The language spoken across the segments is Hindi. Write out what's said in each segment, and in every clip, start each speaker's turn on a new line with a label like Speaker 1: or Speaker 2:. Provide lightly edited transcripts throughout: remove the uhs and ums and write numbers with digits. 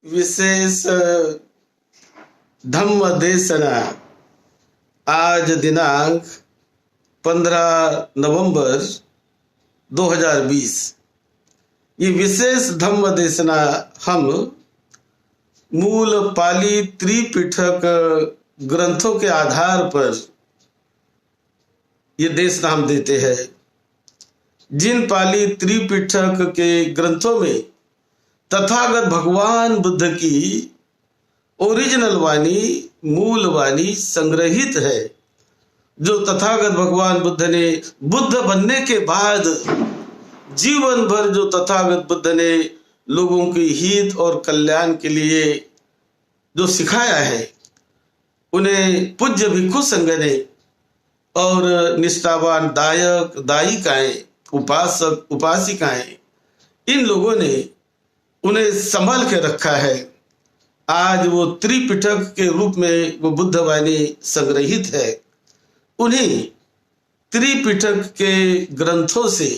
Speaker 1: विशेष धम्म देशना आज दिनांक 15 नवंबर 2020। ये विशेष धम्म देशना हम मूल पाली त्रिपिटक ग्रंथों के आधार पर ये देशना हम देते हैं। जिन पाली त्रिपिटक के ग्रंथों में तथागत भगवान बुद्ध की ओरिजिनल वाणी, मूल वाणी संग्रहित है, जो तथागत भगवान बुद्ध ने बुद्ध बनने के बाद जीवन भर जो तथागत बुद्ध ने लोगों के हित और कल्याण के लिए जो सिखाया है, उन्हें पूज्य भिक्षु संघ ने और निष्ठावान दायक दायिकाएं, उपासक उपासिकाएं, इन लोगों ने उन्हें संभाल के रखा है। आज वो त्रिपिटक के रूप में वो बुद्ध वाणी संग्रहित है। उन्हीं त्रिपिटक के ग्रंथों से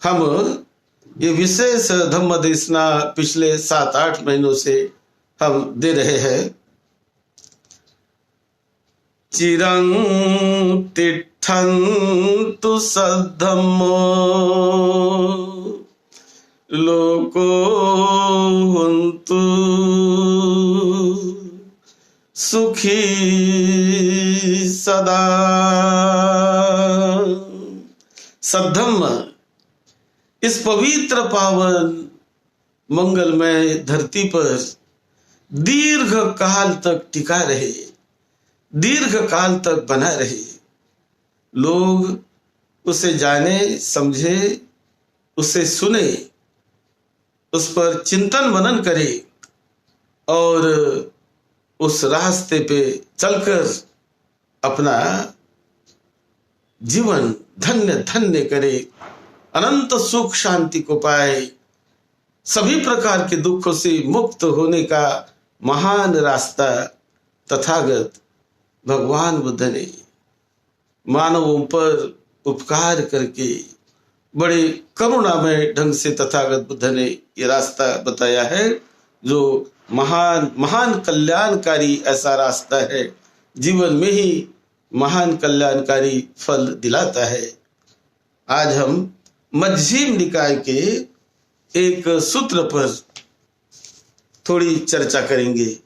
Speaker 1: हम ये विशेष धम्म देशना पिछले 7-8 महीनों से हम दे रहे हैं। चिरं तिष्ठन्तु सद्धम्मो लोको हुन्तु सुखी सदा। सद्धम्म इस पवित्र पावन मंगलमय धरती पर दीर्घ काल तक टिका रहे, दीर्घ काल तक बना रहे। लोग उसे जाने, समझे, उसे सुने, उस पर चिंतन मनन करे और उस रास्ते पे चलकर अपना जीवन धन्य धन्य करे, अनंत सुख शांति को पाए, सभी प्रकार के दुखों से मुक्त होने का महान रास्ता तथागत भगवान बुद्ध ने मानवों पर उपकार करके बड़े करुणामय ढंग से तथागत बुद्ध ने ये रास्ता बताया है, जो महान महान कल्याणकारी ऐसा रास्ता है, जीवन में ही महान कल्याणकारी फल दिलाता है। आज हम मध्यम निकाय के एक सूत्र पर थोड़ी चर्चा करेंगे।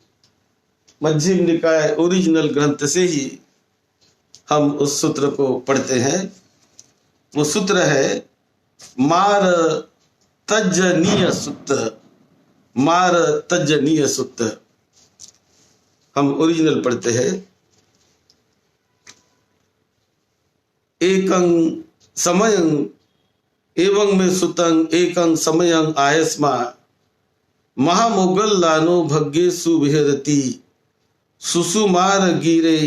Speaker 1: मध्यम निकाय ओरिजिनल ग्रंथ से ही हम उस सूत्र को पढ़ते हैं। वो सूत्र है मार तज्जनीय सूत्र। मार तज्जनीय सूत्र हम ओरिजिनल पढ़ते हैं। एकं समयं एवं में सुतं एकं समयं आयस्मा महामोगल्लानो भग्गेषु विहरति सुसुमार गिरे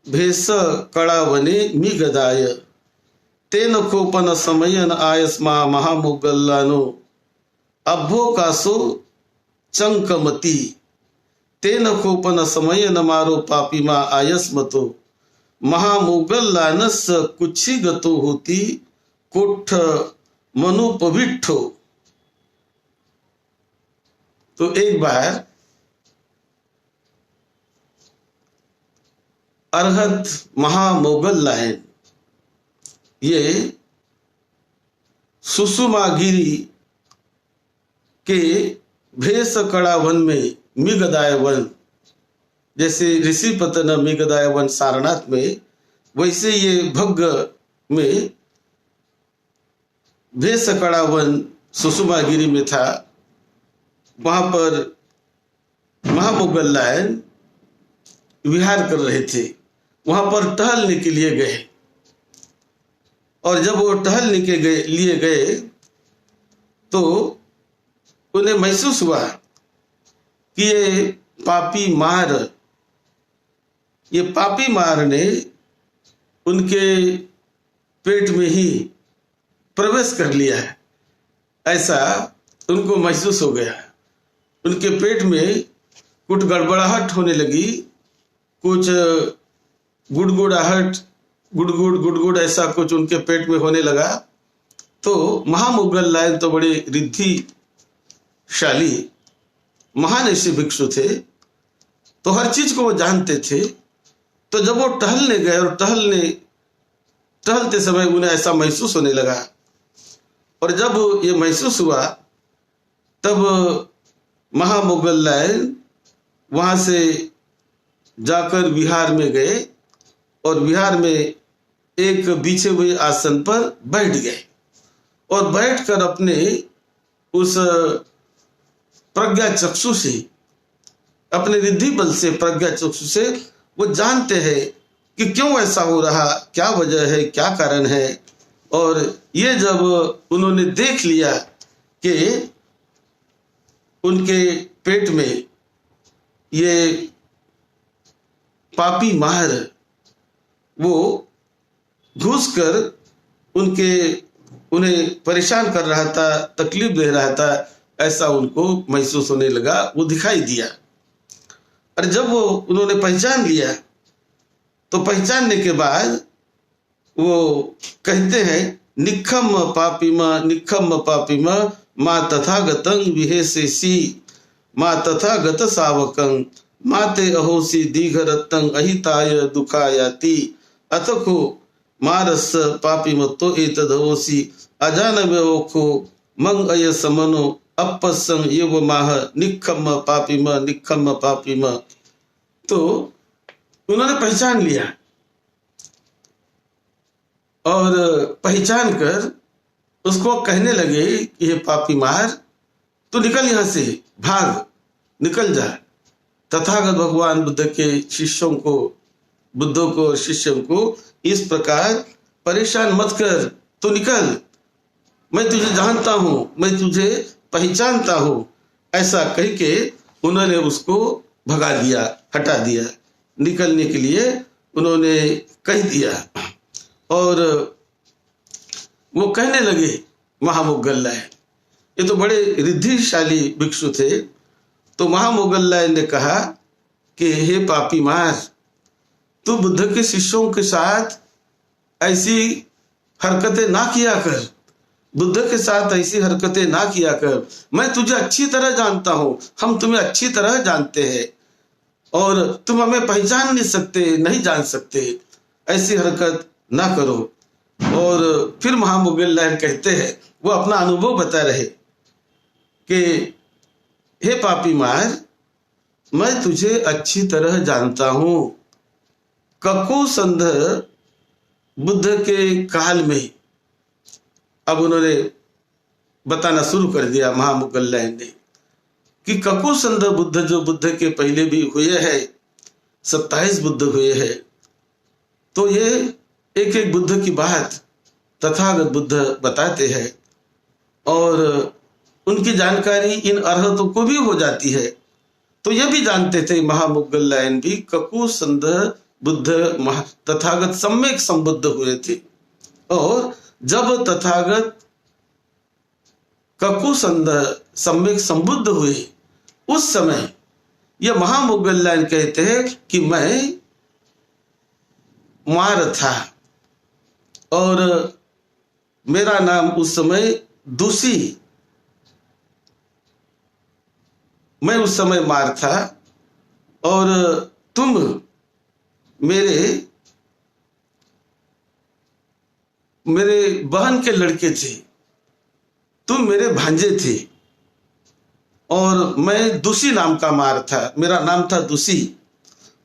Speaker 1: भेष कड़ावने मिगदाय तेन कोपन समयन आयस्मा महामोगल्लानो अभ्योकाशो चंकमती तेन कोपन समयन मारो पापीमा आयस्मतो महामोगल्लानस कुछी गतो होती कोठ मनुपविठो। तो एक बार अरहत महामोगल्लायन ये सुषुमागिरी के भेष कड़ा वन में मिगदाय वन, जैसे ऋषिपतन मिगदाय वन सारनाथ में, वैसे ये भग्ग में भेष कड़ा वन सुषुमागिरी में था। वहां पर महामोगल्लायन विहार कर रहे थे। वहां पर टहलने के लिए गए और जब वो टहलने के लिए गए तो उन्हें महसूस हुआ कि ये पापी मार ने उनके पेट में ही प्रवेश कर लिया है, ऐसा उनको महसूस हो गया। उनके पेट में कुछ गड़बड़ाहट होने लगी, कुछ गुड़गुड़ाहट, गुड़गुड़ ऐसा कुछ उनके पेट में होने लगा। तो महामोगल्लायन तो बड़े रिद्धिशाली महान ऐसे भिक्षु थे, तो हर चीज को वो जानते थे। तो जब वो टहलने गए और टहलते समय उन्हें ऐसा महसूस होने लगा, और जब ये महसूस हुआ तब महामोगल्लायन वहां से जाकर विहार में गए और विहार में एक बिछे हुए आसन पर बैठ गए और बैठकर अपने उस प्रज्ञा चक्षु से, अपने रिद्धि बल से, प्रज्ञा चक्षु से वो जानते हैं कि क्यों ऐसा हो रहा, क्या वजह है, क्या कारण है। और ये जब उन्होंने देख लिया कि उनके पेट में ये पापी मार वो घुसकर उन्हें परेशान कर रहा था, तकलीफ दे रहा था, ऐसा उनको महसूस होने लगा, वो दिखाई दिया। और जब वो उन्होंने पहचान लिया तो पहचानने के बाद वो कहते हैं निखम पापिमा माँ तथागतं विहेसेसी माँ तथागत सावकं माते अहोसी दीघरतं अहिताय दुखायाति अतको मारस पापिमत्तो एतदहोसी अजानव्योखो मंग अय समनो अपसं युव माह निखम पापिमा। तो उन्होंने पहचान लिया और पहचान कर उसको कहने लगे कि हे पापी मार, तू निकल यहां से, भाग, निकल जा। तथागत भगवान बुद्ध के शिष्यों को, बुद्धों को और शिष्यों को इस प्रकार परेशान मत कर, तू निकल, मैं तुझे जानता हूं, मैं तुझे पहचानता हूं, ऐसा कह के उन्होंने उसको भगा दिया, हटा दिया। निकलने के लिए उन्होंने कह दिया और वो कहने लगे महामोगल्लायन, ये तो बड़े रिद्धिशाली भिक्षु थे। तो महामोगल्लायन ने कहा कि हे पापी मार, तू बुद्ध के शिष्यों के साथ ऐसी हरकतें ना किया कर, बुद्ध के साथ ऐसी हरकतें ना किया कर, मैं तुझे अच्छी तरह जानता हूं, हम तुम्हें अच्छी तरह जानते हैं और तुम हमें पहचान नहीं जान सकते, ऐसी हरकत ना करो। और फिर महामोगल्लायन कहते हैं, वो अपना अनुभव बता रहे कि हे पापी मार, मैं तुझे अच्छी तरह जानता हूं। ककुसंध बुद्ध के काल में, अब उन्होंने बताना शुरू कर दिया महामोगल्लायन ने कि ककुसंध बुद्ध जो बुद्ध के पहले भी हुए हैं, 27 बुद्ध हुए हैं। तो ये एक एक बुद्ध की बात तथागत बुद्ध बताते हैं और उनकी जानकारी इन अरहतों को भी हो जाती है। तो ये भी जानते थे महामोगल्लायन भी, ककुसंध बुद्ध तथागत सम्यक संबुद्ध हुए थे। और जब तथागत ककुसंध सम्यक संबुद्ध हुए, उस समय यह महामोगल्लायन कहते हैं कि मैं मार था और मेरा नाम उस समय दूसी, मैं उस समय मार था और तुम मेरे बहन के लड़के थे, तुम मेरे भांजे थे और मैं दूसी नाम का मार था, मेरा नाम था दूसी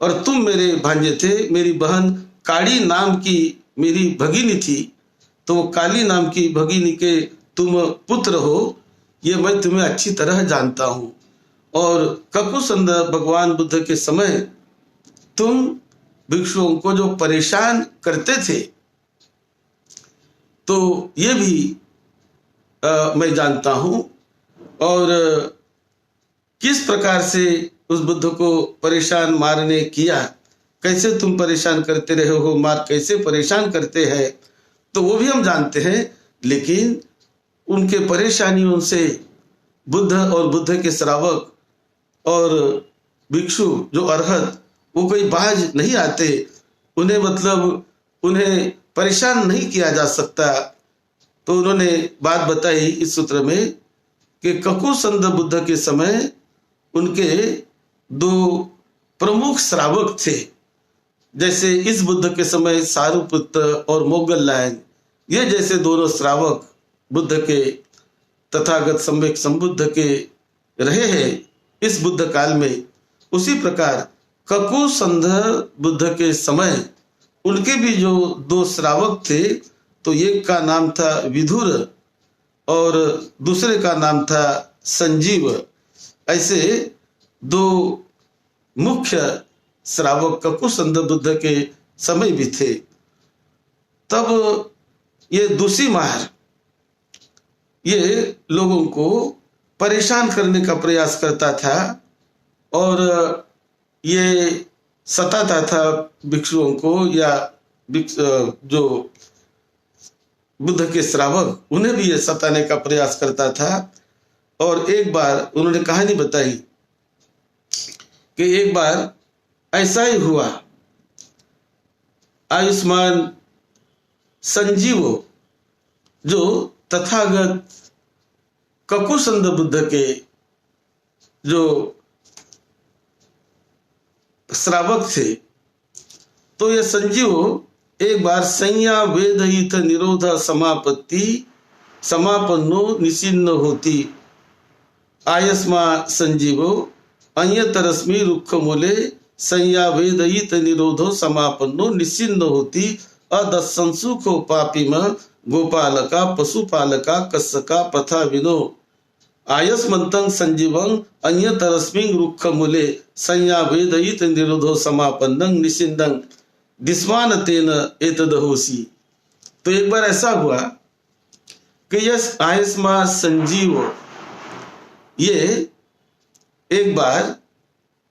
Speaker 1: और तुम मेरे भांजे थे। मेरी बहन काली नाम की मेरी भगिनी थी, तो काली नाम की भगिनी के तुम पुत्र हो, ये मैं तुम्हें अच्छी तरह जानता हूं। और ककुसंध भगवान बुद्ध के समय तुम भिक्षुओं को जो परेशान करते थे, तो ये भी मैं जानता हूं। और किस प्रकार से उस बुद्ध को परेशान मारने किया, कैसे तुम परेशान करते रहे हो, मार कैसे परेशान करते हैं, तो वो भी हम जानते हैं। लेकिन उनके परेशानियों से बुद्ध और बुद्ध के श्रावक और भिक्षु जो अरहत, वो कोई बाज नहीं आते, उन्हें परेशान नहीं किया जा सकता। तो उन्होंने बात बताई इस सूत्र में कि ककुसंध बुद्ध के समय उनके दो प्रमुख श्रावक थे। जैसे इस बुद्ध के समय सारुपुत्र और मोगललायन, ये जैसे दोनों श्रावक बुद्ध के तथागत सम्यक संबुद्ध के रहे हैं इस बुद्ध काल में, उसी प्रकार ककुसंध बुद्ध के समय उनके भी जो दो श्रावक थे, तो एक का नाम था विधुर और दूसरे का नाम था संजीव। ऐसे दो मुख्य श्रावक ककुसंध बुद्ध के समय भी थे। तब ये दूसी मार ये लोगों को परेशान करने का प्रयास करता था और ये सताता था भिक्षुओं को, या जो बुद्ध के श्रावक उन्हें भी ये सताने का प्रयास करता था। और एक बार उन्होंने कहानी बताई कि एक बार ऐसा ही हुआ, आयुष्मान संजीव जो तथागत ककुसंध बुद्ध के जो श्रावक थे, तो ये संजीव एक बार संज्ञा वेदहित निरोध समापत्ति समापन्नो निचिन्न होती आयस्मा संजीवो अन्यतरस्मी रुक्ष मूले संज्ञा वेदहित निरोधो समापन्नो निचिन्न होती अदस्संसुखो पापिम गोपालका पशुपालका कस्सका पथा विनो आयस्मंतं संजीवं अन्यतरस्मिं रुक्ष मूले संज्ञा वेदहित निरोधो समापन्नं निचिन्नं दिस्वान तेन एतदहोसी। तो एक बार ऐसा हुआ कि यस आयस्मा संजीव ये एक बार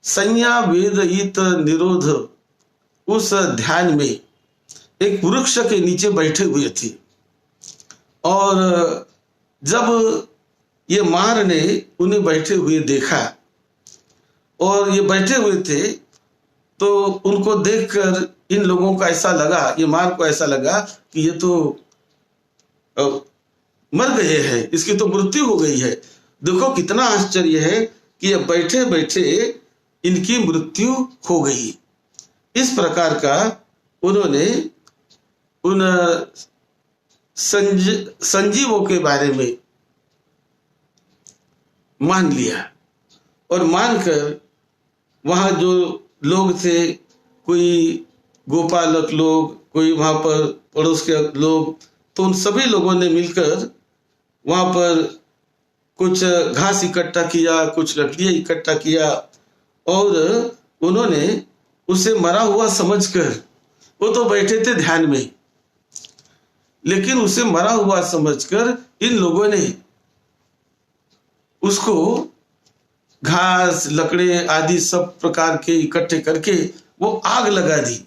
Speaker 1: संज्ञा वेदहित निरोध उस ध्यान में एक वृक्ष के नीचे बैठे हुए थे। और जब ये मार ने उन्हें बैठे हुए देखा और ये बैठे हुए थे, तो उनको देखकर इन लोगों को ऐसा लगा, ये मार को ऐसा लगा कि ये तो मर गए हैं, इसकी तो मृत्यु हो गई है। देखो कितना आश्चर्य है कि ये बैठे बैठे इनकी मृत्यु हो गई। इस प्रकार का उन्होंने उन संजीवों के बारे में मान लिया और मानकर वहां जो लोग थे, कोई गोपालक लोग, कोई वहां पर पड़ोस के लोग, तो उन सभी लोगों ने मिलकर वहां पर कुछ घास इकट्ठा किया, कुछ लकड़ियां इकट्ठा किया और उन्होंने उसे मरा हुआ समझकर, वो तो बैठे थे ध्यान में, लेकिन उसे मरा हुआ समझकर इन लोगों ने उसको घास लकड़े आदि सब प्रकार के इकट्ठे करके वो आग लगा दी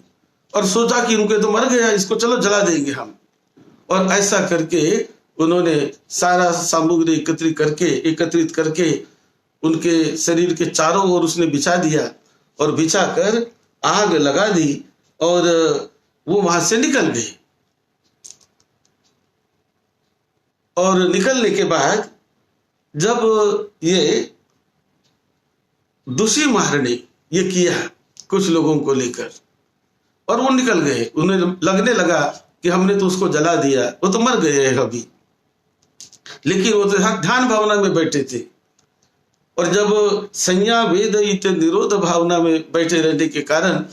Speaker 1: और सोचा कि उनके तो मर गया, इसको चलो जला देंगे हम। और ऐसा करके उन्होंने सारा सामग्री एकत्रित करके उनके शरीर के चारों ओर उसने बिछा दिया और बिछा कर आग लगा दी और वो वहां से निकल गए। और निकलने के बाद जब ये दूसरी मार ने ये किया कुछ लोगों को लेकर और वो निकल गए, उन्हें लगने लगा कि हमने तो उसको जला दिया, वो तो मर गए हैं अभी, लेकिन वो तो ध्यान भावना में बैठे थे। और जब संज्ञा वेदहित निरोध भावना में बैठे रहने के कारण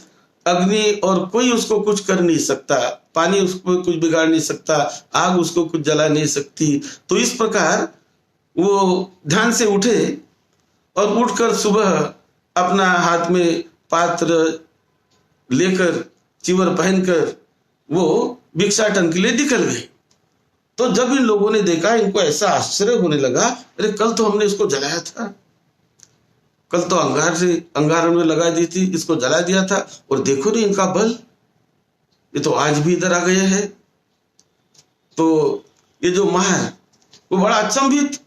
Speaker 1: अग्नि और कोई उसको कुछ कर नहीं सकता, पानी उसको कुछ बिगाड़ नहीं सकता, आग उसको कुछ जला नहीं सकती। तो इस प्रकार वो ध्यान से उठे और उठकर सुबह अपना हाथ में पात्र लेकर चिवर पहनकर वो भिक्षाटन के लिए निकल गए। तो जब इन लोगों ने देखा, इनको ऐसा आश्चर्य होने लगा, अरे कल तो हमने इसको जलाया था, कल तो अंगार में लगा दी थी, इसको जला दिया था, और देखो नहीं इनका बल, ये तो आज भी इधर आ गए हैं। तो ये जो मार वो बड़ा अचंभित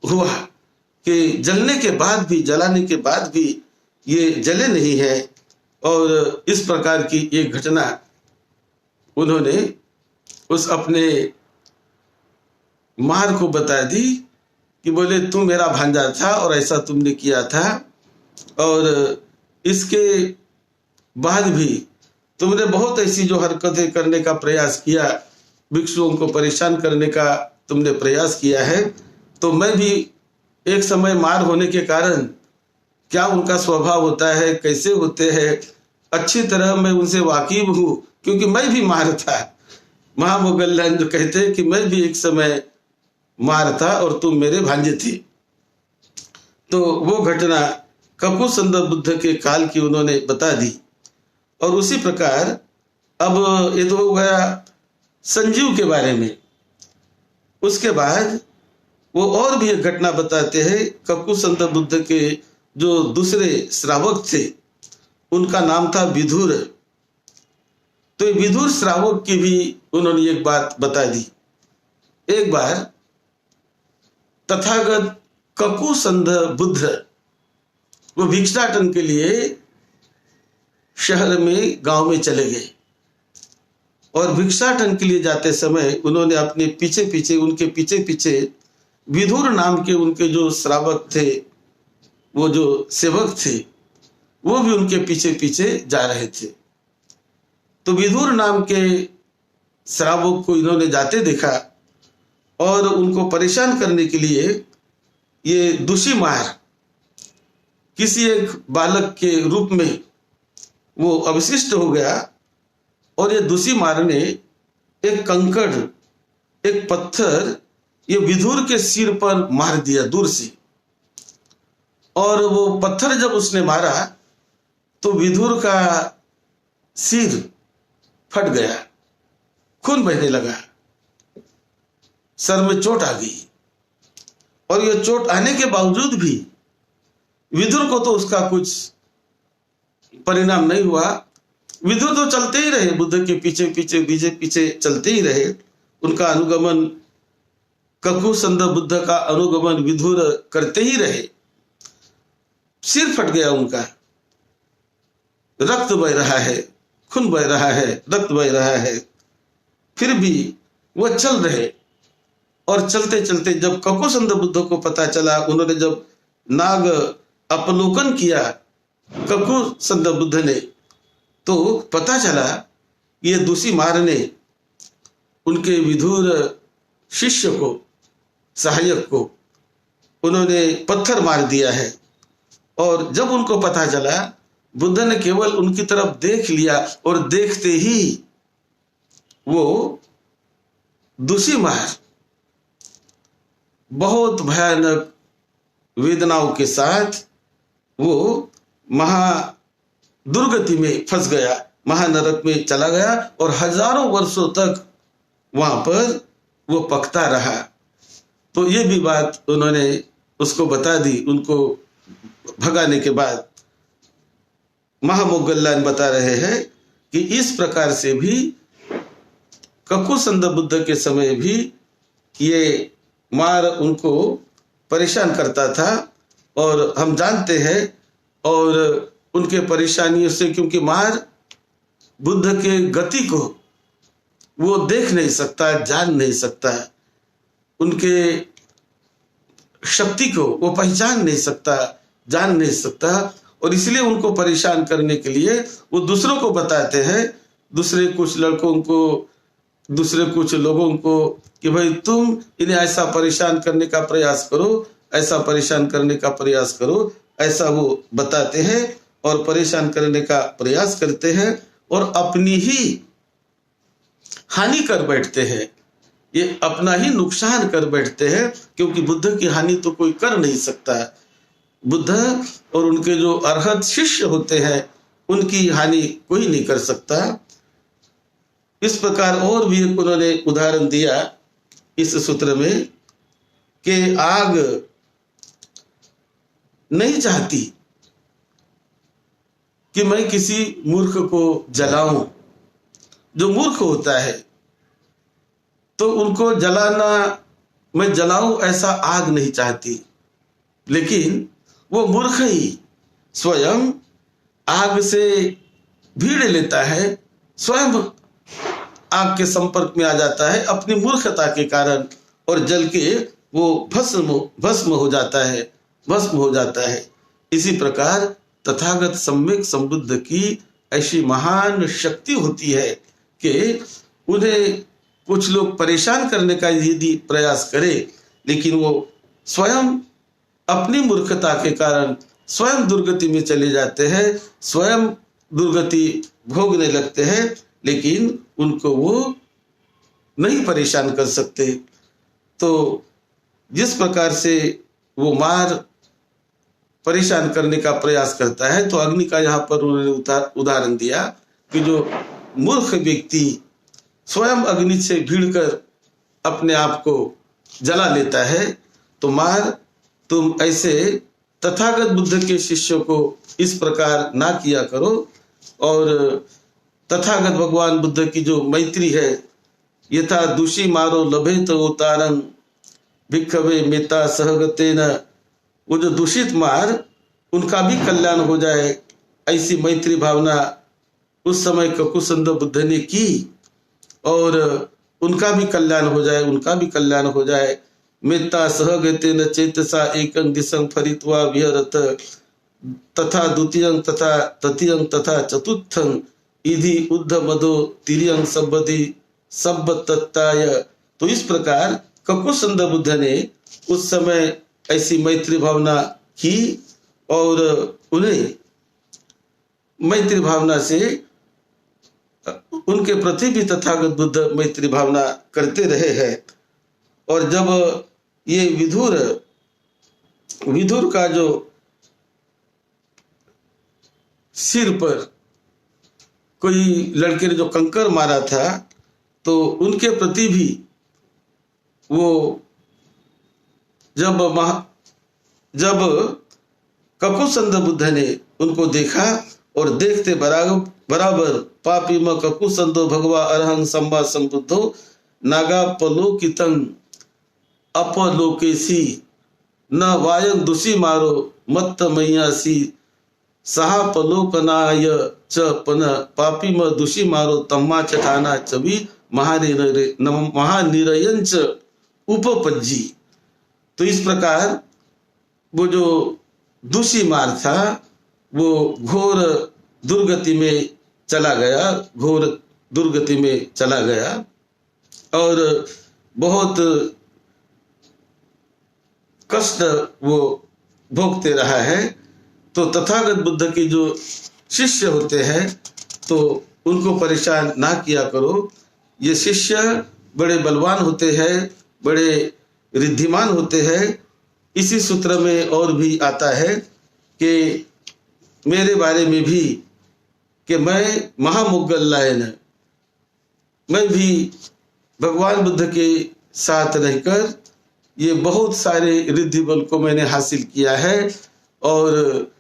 Speaker 1: हुआ कि जलने के बाद भी, जलाने के बाद भी ये जले नहीं है। और इस प्रकार की एक घटना उन्होंने उस अपने मार को बता दी कि बोले तुम मेरा भांजा था और ऐसा तुमने किया था, और इसके बाद भी तुमने बहुत ऐसी जो हरकतें करने का प्रयास किया, भिक्षुओं को परेशान करने का तुमने प्रयास किया है, तो मैं भी एक समय मार होने के कारण क्या उनका स्वभाव होता है, कैसे होते हैं, अच्छी तरह मैं उनसे वाकिफ हूँ, क्योंकि मैं भी मार था। महामोगल्लान जो कहते हैं कि मैं भी एक समय मार था और तुम मेरे भांजे थे। तो वो घटना ककुसंद बुद्ध के काल की उन्होंने बता दी। और उसी प्रकार अब ये तो हो गया संजीव के बारे में। उसके बाद वो और भी एक घटना बताते हैं। ककुसंद बुद्ध के जो दूसरे श्रावक थे उनका नाम था विदुर। तो ये विदुर श्रावक की भी उन्होंने एक बात बता दी। एक बार तथागत ककुसंद बुद्ध वो भिक्षाटन के लिए शहर में गांव में चले गए, और भिक्षाटन के लिए जाते समय उन्होंने अपने पीछे पीछे उनके पीछे पीछे विदुर नाम के उनके जो श्रावक थे, वो जो सेवक थे, वो भी उनके पीछे पीछे जा रहे थे। तो विदुर नाम के श्रावक को इन्होंने जाते देखा और उनको परेशान करने के लिए ये दूषी मार किसी एक बालक के रूप में वो अवशिष्ट हो गया, और ये दूषी मार ने एक कंकड़, एक पत्थर ये विदुर के सिर पर मार दिया दूर से। और वो पत्थर जब उसने मारा तो विदुर का सिर फट गया, खून बहने लगा, सर में चोट आ गई। और ये चोट आने के बावजूद भी विदुर को तो उसका कुछ परिणाम नहीं हुआ। विदुर तो चलते ही रहे, बुद्ध के पीछे पीछे पीछे पीछे चलते ही रहे। उनका अनुगमन, ककुसंद बुद्ध का अनुगमन विदुर करते ही रहे। सिर फट गया उनका, रक्त बह रहा है, खून बह रहा है, रक्त बह रहा है, फिर भी वो चल रहे। और चलते चलते जब ककुसंद बुद्ध को पता चला, उन्होंने जब नाग अपलोकन किया ककुसंद बुद्ध ने, तो पता चला ये दूषी मार ने उनके विदुर शिष्य को, सहायक को, उन्होंने पत्थर मार दिया है। और जब उनको पता चला, बुद्ध ने केवल उनकी तरफ देख लिया और देखते ही वो दूषी मार बहुत भयानक वेदनाओं के साथ वो महादुर्गति में फंस गया, महानरक में चला गया, और हजारों वर्षों तक वहां पर वो पकता रहा। तो ये भी बात उन्होंने उसको बता दी। उनको भगाने के बाद महामोगल्लान बता रहे हैं कि इस प्रकार से भी ककुसंद बुद्ध के समय भी ये मार उनको परेशान करता था। और हम जानते हैं, और उनके परेशानियों से, क्योंकि मार बुद्ध के गति को वो देख नहीं सकता, जान नहीं सकता, उनके शक्ति को वो पहचान नहीं सकता, जान नहीं सकता, और इसलिए उनको परेशान करने के लिए वो दूसरों को बताते हैं, दूसरे कुछ लड़कों को, दूसरे कुछ लोगों को, कि भाई तुम इन्हें ऐसा परेशान करने का प्रयास करो, ऐसा परेशान करने का प्रयास करो, ऐसा वो बताते हैं और परेशान करने का प्रयास करते हैं, और अपनी ही हानि कर बैठते हैं, ये अपना ही नुकसान कर बैठते हैं, क्योंकि बुद्ध की हानि तो कोई कर नहीं सकता। बुद्ध और उनके जो अर्हत शिष्य होते हैं उनकी हानि कोई नहीं कर सकता। इस प्रकार और भी उन्होंने उदाहरण दिया इस सूत्र में कि आग नहीं चाहती कि मैं किसी मूर्ख को जलाऊं। जो मूर्ख होता है तो उनको जलाना, मैं जलाऊं ऐसा आग नहीं चाहती, लेकिन वो मूर्ख ही स्वयं आग से भीड़ लेता है, स्वयं आग के संपर्क में आ जाता है अपनी मूर्खता के कारण, और जल के वो भस्म हो जाता है, भस्म हो जाता है। इसी प्रकार तथागत सम्यक संबुद्ध की ऐसी महान शक्ति होती है कि उन्हें कुछ लोग परेशान करने का यदि प्रयास करे, लेकिन वो स्वयं अपनी मूर्खता के कारण स्वयं दुर्गति में चले जाते हैं, स्वयं दुर्गति भोगने लगते हैं, लेकिन उनको वो नहीं परेशान कर सकते। तो जिस प्रकार से वो मार परेशान करने का प्रयास करता है, तो अग्नि का यहाँ पर उन्होंने उदाहरण दिया कि जो मूर्ख व्यक्ति स्वयं अग्नि से भिड़कर अपने आप को जला लेता है, तो मार तुम ऐसे तथागत बुद्ध के शिष्यों को इस प्रकार ना किया करो। और तथागत भगवान बुद्ध की जो मैत्री है, यथा दूषी मारो लभे तो उतारन भिक्षवे मेता सहगतेन, वो जो दूषित मार उनका भी कल्याण हो जाए, ऐसी मैत्री भावना उस समय ककुसंद बुद्ध ने की और उनका भी कल्याण हो जाए, उनका भी कल्याण हो जाए। मेता सहगतेन चेतसा एकं दिशं फरित्वा विहरत तथा द्वितीयं तथा तृतीयं तथा चतुर्थं इधि उद्ध मदो तिर्यं सब्बति सब्बतत्ताय। तो इस प्रकार ककुसंद बुद्ध ने उस समय ऐसी मैत्री भावना की और उन्हें मैत्री भावना से उनके प्रति भी तथागत बुद्ध मैत्री भावना करते रहे हैं। और जब ये विदुर का जो सिर पर कोई लड़के ने जो कंकर मारा था, तो उनके प्रति भी वो जब ककुसंद बुद्ध ने उनको देखा और देखते बराबर पापी म ककुसंदो भगवा अरहं सम्मा संबुद्धो नागापलोकितं अपलोकेसी न वायं दुषी मारो मत्त मैयासी सहापलोकनाय च पन पापी म दुषी मारो तम्मा चठाना चबी महानिरयंच उपपज्जी। तो इस प्रकार वो जो दूषी मार था वो घोर दुर्गति में चला गया, घोर दुर्गति में चला गया और बहुत कष्ट वो भोगते रहा है। तो तथागत बुद्ध के जो शिष्य होते हैं तो उनको परेशान ना किया करो। ये शिष्य बड़े बलवान होते हैं, बड़े रिद्धिमान होते हैं। इसी सूत्र में और भी आता है कि मेरे बारे में भी कि मैं महामुगल्लायन, मैं भी भगवान बुद्ध के साथ रहकर ये बहुत सारे रिद्धि बल को मैंने हासिल किया है और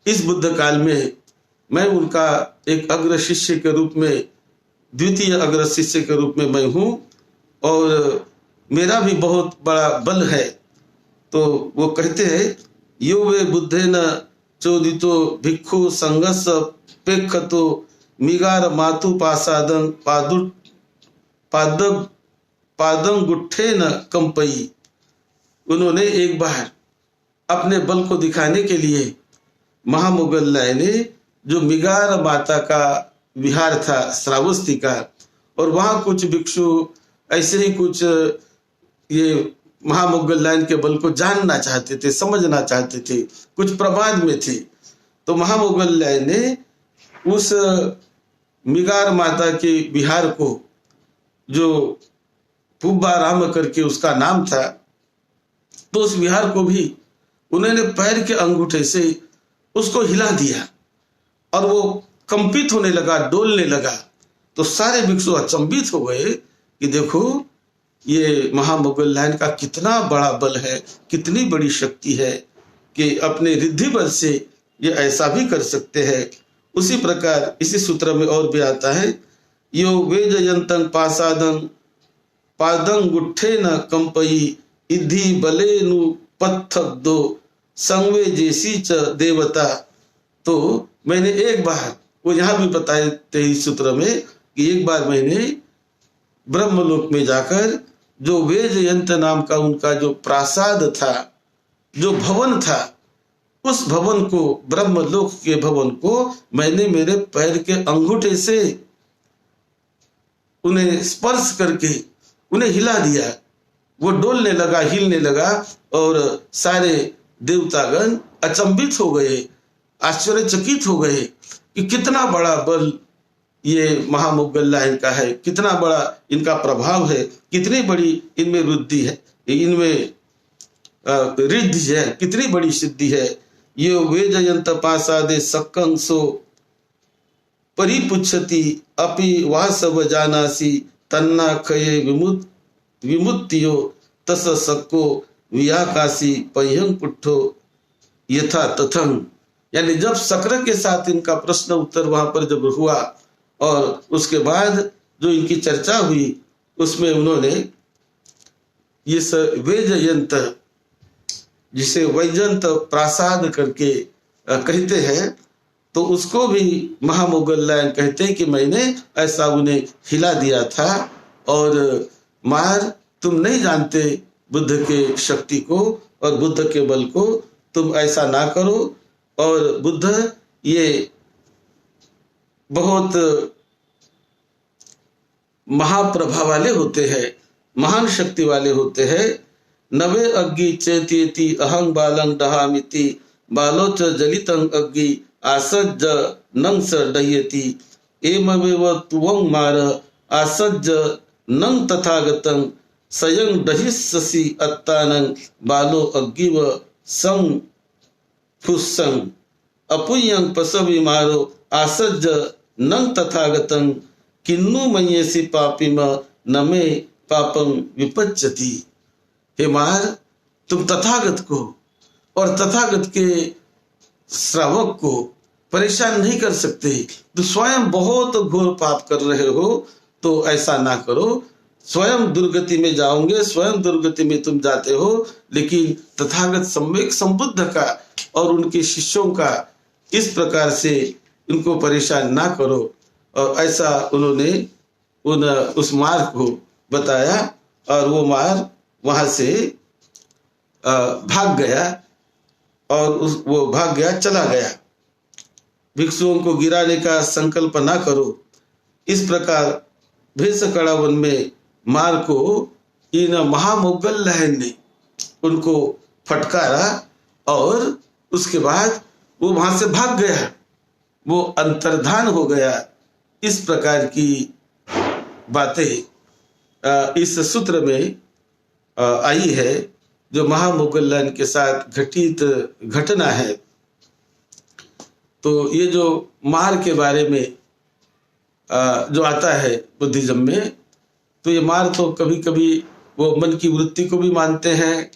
Speaker 1: इस बुद्ध काल में मैं उनका एक अग्र शिष्य के रूप में, द्वितीय अग्र शिष्य के रूप में मैं हूँ और मेरा भी बहुत बड़ा बल है। तो वो कहते हैं यो वे बुद्धेन चोदितो भिक्षु संगस पेक्षतो मिगार मातु पासादं पादं गुट्ठे न कंपई। उन्होंने एक बार अपने बल को दिखाने के लिए महामुगल्लाय ने जो मिगार माता का विहार था श्रावस्ती का, और वहाँ कुछ भिक्षु ऐसे ही कुछ ये महामुगल्लायन के बल को जानना चाहते थे, समझना चाहते थे, कुछ प्रमाद में थे। तो महामुगल्लाय ने उस मिगार माता के विहार को, जो पुब्बा राम करके उसका नाम था, तो उस विहार को भी उन्होंने पैर के अंगूठे से उसको हिला दिया और वो कंपित होने लगा, डोलने लगा। तो सारे भिक्षु अचंभित हो गए कि देखो ये महामुगल्लायन का कितना बड़ा बल है, कितनी बड़ी शक्ति है कि अपने रिद्धि बल से ये ऐसा भी कर सकते हैं। उसी प्रकार इसी सूत्र में और भी आता है यो वेजयंतं पासादं पादं गुट्ठे न कंपई इद्धि बले नु पत्थब्दो संवे जैसी च देवता। तो मैंने एक बार, वो यहाँ भी बताए थे इस सूत्र में कि एक बार मैंने ब्रह्मलोक में जाकर जो वेजयंत नाम का उनका जो प्रासाद था, जो भवन था, उस भवन को, ब्रह्मलोक के भवन को मैंने मेरे पैर के अंगूठे से उन्हें स्पर्श करके उन्हें हिला दिया। वो डोलने लगा, हिलने लगा और सारे देवतागण अचंभित हो गए, आश्चर्यचकित हो गए कि कितना बड़ा बल ये महामोगल्ला इनका है, कितना बड़ा इनका प्रभाव है, कितनी बड़ी इनमें वृद्धि है, इनमें रिद्धि है, कितनी बड़ी सिद्धि है। ये वेजयंत पासादे सक्कंसो परिपुच्छति अपि वासव जानासी तन्ना खये विमुत्तियो तस सक्को वियाकाशी पह्यं पुट्ठो यथा तथं। यानी जब शक्र के साथ इनका प्रश्न उत्तर वहां पर जब हुआ और उसके बाद जो इनकी चर्चा हुई उसमें उन्होंने इस वेजयंत, जिसे वैजंत प्रासाद करके कहते हैं, तो उसको भी महामोगल्लायन कहते हैं कि मैंने ऐसा उन्हें हिला दिया था। और मार, तुम नहीं जानते बुद्ध के शक्ति को और बुद्ध के बल को, तुम ऐसा ना करो। और बुद्ध ये बहुत महाप्रभाव वाले होते हैं, महान शक्ति वाले होते हैं। नवे अग्गी चेत्येति अहं बालं दहामिति बालोच जलितं अग्गी आसज्ज नंग स डह्यति एमवेव तुवं मार आसज्ज नंग तथागतं स्वयं दहिष्यसि अत्तानं बालो अग्गिव सं फुस्सं अपुयं पसवि मारो आसज्ज नंग तथागतं किन्नु मयेसि पापिम न मे पापं विपच्यति। हे मार, तुम तथागत को और तथागत के श्रावक को परेशान नहीं कर सकते। तो स्वयं बहुत घोर पाप कर रहे हो, तो ऐसा ना करो। स्वयं दुर्गति में जाओगे, स्वयं दुर्गति में तुम जाते हो, लेकिन तथागत सम्यक संबुद्ध का और उनके शिष्यों का इस प्रकार से उनको परेशान ना करो। और ऐसा उन्होंने उस मार्ग को बताया और वो मार्ग वहां से भाग गया और वो भाग गया, चला गया। भिक्षुओं को गिराने का संकल्प ना करो। इस प्रकार भेषकड़ा वन में मार को इन महामोगल्लायन ने उनको फटकारा और उसके बाद वो वहां से भाग गया, वो अंतर्धान हो गया। इस प्रकार की बातें इस सूत्र में आई है जो महामोगल्लायन के साथ घटित घटना है। तो ये जो मार के बारे में जो आता है बुद्धिज्म में, तो ये मार तो कभी कभी वो मन की वृत्ति को भी मानते हैं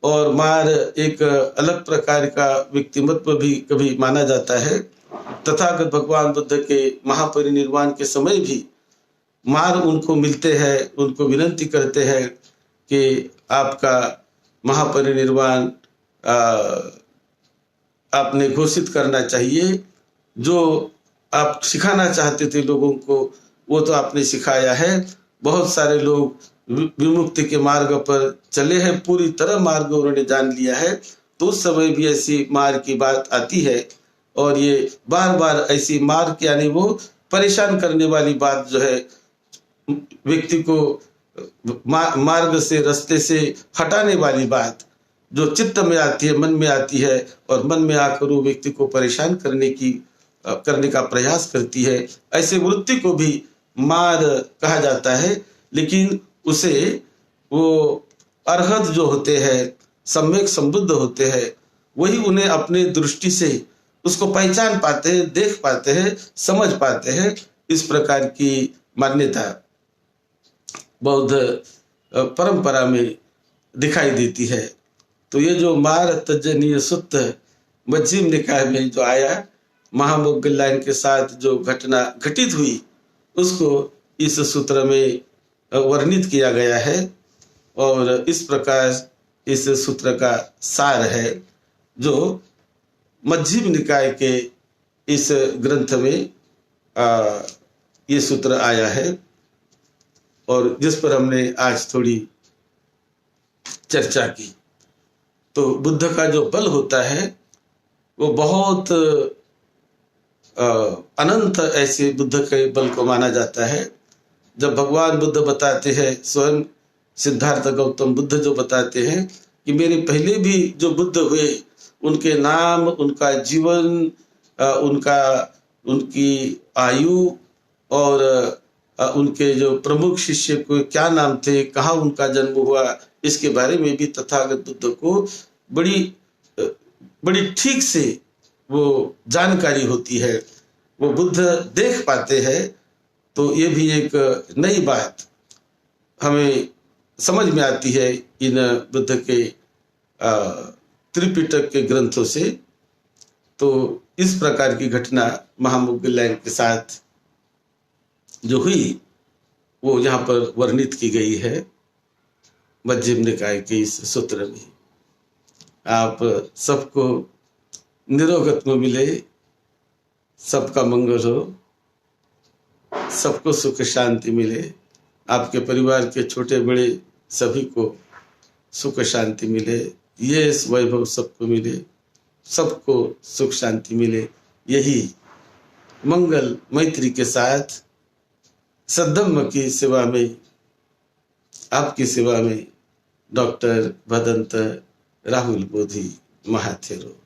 Speaker 1: और मार एक अलग प्रकार का व्यक्तिमत्व भी कभी माना जाता है। तथागत भगवान बुद्ध के महापरिनिर्वाण के समय भी मार उनको मिलते हैं, उनको विनंती करते हैं कि आपका महापरिनिर्वाण आपने घोषित करना चाहिए। जो आप सिखाना चाहते थे लोगों को, वो तो आपने सिखाया है। बहुत सारे लोग विमुक्ति के मार्ग पर चले हैं, पूरी तरह मार्ग उन्होंने जान लिया है। तो उस समय भी ऐसी मार की बात आती है और ये बार बार ऐसी मार यानी वो परेशान करने वाली बात जो है, व्यक्ति को मार्ग से, रास्ते से हटाने वाली बात जो चित्त में आती है, मन में आती है और मन में आकर वो व्यक्ति को परेशान करने का प्रयास करती है, ऐसे वृत्ति को भी मार कहा जाता है। लेकिन उसे वो अरहत जो होते हैं, सम्यक संबुद्ध होते हैं, वही उन्हें अपने दृष्टि से उसको पहचान पाते हैं, देख पाते हैं, समझ पाते हैं। इस प्रकार की मान्यता बौद्ध परंपरा में दिखाई देती है। तो ये जो मार तजनीय सुत्त मध्यम निकाय में जो आया, महामोगल्लायन के साथ जो घटना घटित हुई, उसको इस सूत्र में वर्णित किया गया है और इस प्रकार इस सूत्र का सार है जो मध्यम निकाय के इस ग्रंथ में ये सूत्र आया है और जिस पर हमने आज थोड़ी चर्चा की। तो बुद्ध का जो बल होता है वो बहुत अनंत ऐसे बुद्ध के बल को माना जाता है। जब भगवान बुद्ध बताते हैं, स्वयं सिद्धार्थ गौतम बुद्ध जो बताते हैं कि मेरे पहले भी जो बुद्ध हुए उनके नाम, उनका जीवन, उनकी आयु और उनके जो प्रमुख शिष्य को क्या नाम थे, कहाँ उनका जन्म हुआ, इसके बारे में भी तथागत बुद्ध को बड़ी ठीक से वो जानकारी होती है, वो बुद्ध देख पाते हैं। तो ये भी एक नई बात हमें समझ में आती है इन बुद्ध के त्रिपिटक के ग्रंथों से। तो इस प्रकार की घटना महामोग्गलायन के साथ जो हुई वो यहाँ पर वर्णित की गई है मध्यम निकाय के इस सूत्र में। आप सबको निरोगत में मिले, सबका मंगल हो, सबको सुख शांति मिले, आपके परिवार के छोटे बड़े सभी को सुख शांति मिले, ये वैभव सबको मिले, सबको सुख शांति मिले। यही मंगल मैत्री के साथ सद्धम्म की सेवा में, आपकी सेवा में डॉक्टर भदंत राहुल बोधी महाथेरो।